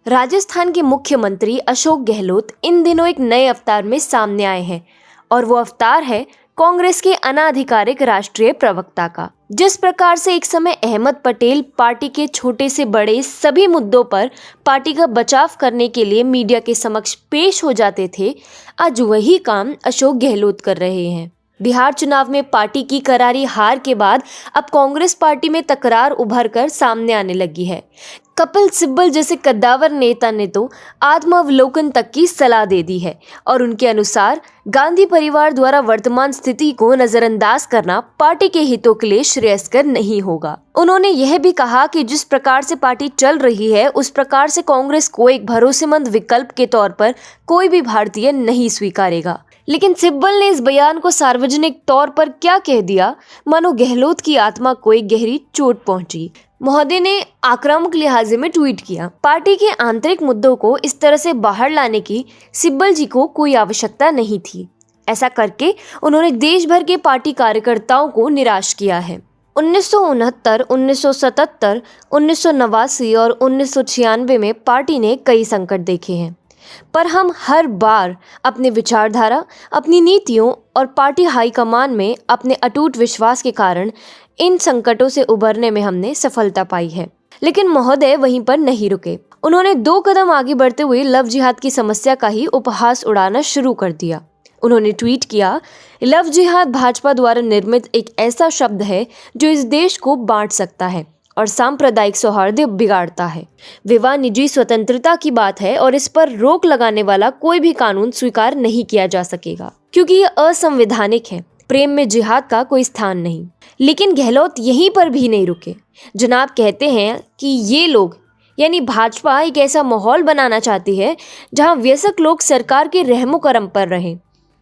राजस्थान के मुख्यमंत्री अशोक गहलोत इन दिनों एक नए अवतार में सामने आए हैं और वो अवतार है कांग्रेस के अनाधिकारिक राष्ट्रीय प्रवक्ता का। जिस प्रकार से एक समय अहमद पटेल पार्टी के छोटे से बड़े सभी मुद्दों पर पार्टी का बचाव करने के लिए मीडिया के समक्ष पेश हो जाते थे, आज वही काम अशोक गहलोत कर रहे हैं। बिहार चुनाव में पार्टी की करारी हार के बाद अब कांग्रेस पार्टी में तकरार उभर कर सामने आने लगी है। कपिल सिब्बल जैसे कद्दावर नेता ने तो आत्मावलोकन तक की सलाह दे दी है और उनके अनुसार गांधी परिवार द्वारा वर्तमान स्थिति को नजरअंदाज करना पार्टी के हितों के लिए श्रेयस्कर नहीं होगा। उन्होंने यह भी कहा कि जिस प्रकार से पार्टी चल रही है उस प्रकार से कांग्रेस को एक भरोसेमंद विकल्प के तौर पर कोई भी भारतीय नहीं स्वीकारेगा। लेकिन सिब्बल ने इस बयान को सार्वजनिक तौर पर क्या कह दिया, मानो गहलोत की आत्मा को एक गहरी चोट पहुंची। महोदय ने आक्रामक लिहाजे में ट्वीट किया, पार्टी के आंतरिक मुद्दों को इस तरह से बाहर लाने की सिब्बल जी को कोई आवश्यकता नहीं थी। ऐसा करके उन्होंने देश भर के पार्टी कार्यकर्ताओं को निराश किया है। 1969, 1977, 1989 और 1996 में पार्टी ने कई संकट देखे हैं, पर हम हर बार अपने विचारधारा, अपनी नीतियों और पार्टी हाईकमान में अपने अटूट विश्वास के कारण इन संकटों से उबरने में हमने सफलता पाई है। लेकिन महोदय वहीं पर नहीं रुके। उन्होंने 2 कदम आगे बढ़ते हुए लव जिहाद की समस्या का ही उपहास उड़ाना शुरू कर दिया। उन्होंने ट्वीट किया, लव जिहाद भाजपा द्वारा निर्मित एक ऐसा शब्द है जो इस देश को बांट सकता है और सांप्रदायिक सौहार्द बिगाड़ता है। विवाह निजी स्वतंत्रता की बात है और इस पर रोक लगाने वाला कोई भी कानून स्वीकार नहीं किया जा सकेगा, क्योंकि यह असंवैधानिक है। प्रेम में जिहाद का कोई स्थान नहीं। लेकिन गहलोत यहीं पर भी नहीं रुके। जनाब कहते हैं कि ये लोग यानी भाजपा एक ऐसा माहौल बनाना चाहती है जहां वयस्क लोग सरकार के रहमो करम पर रहें।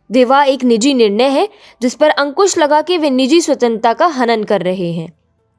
विवाह एक निजी निर्णय है जिस पर अंकुश लगा के वे निजी स्वतंत्रता का हनन कर रहे हैं।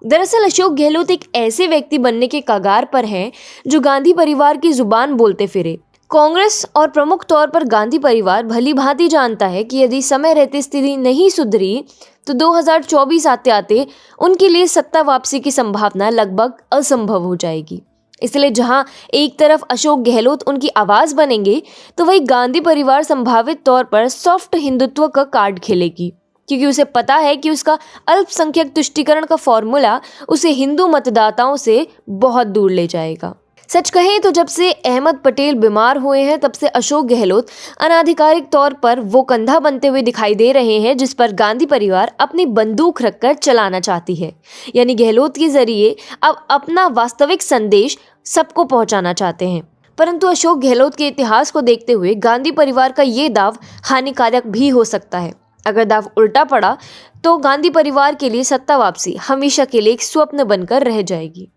दरअसल अशोक गहलोत एक ऐसे व्यक्ति बनने के कगार पर हैं जो गांधी परिवार की जुबान बोलते फिरे। कांग्रेस और प्रमुख तौर पर गांधी परिवार भली भांति जानता है कि यदि समय रहते स्थिति नहीं सुधरी तो 2024 आते आते उनके लिए सत्ता वापसी की संभावना लगभग असंभव हो जाएगी। इसलिए जहां एक तरफ अशोक गहलोत उनकी आवाज बनेंगे तो वही गांधी परिवार संभावित तौर पर सॉफ्ट हिंदुत्व का कार्ड खेलेगी, क्योंकि उसे पता है कि उसका अल्पसंख्यक तुष्टीकरण का फॉर्मूला उसे हिंदू मतदाताओं से बहुत दूर ले जाएगा। सच कहें तो जब से अहमद पटेल बीमार हुए हैं तब से अशोक गहलोत अनाधिकारिक तौर पर वो कंधा बनते हुए दिखाई दे रहे हैं जिस पर गांधी परिवार अपनी बंदूक रखकर चलाना चाहती है। यानी गहलोत के जरिए अब अपना वास्तविक संदेश सबको पहुंचाना चाहते हैं। परंतु अशोक गहलोत के इतिहास को देखते हुए गांधी परिवार का ये दाव हानिकारक भी हो सकता है। अगर दाव उल्टा पड़ा तो गांधी परिवार के लिए सत्ता वापसी हमेशा के लिए एक स्वप्न बनकर रह जाएगी।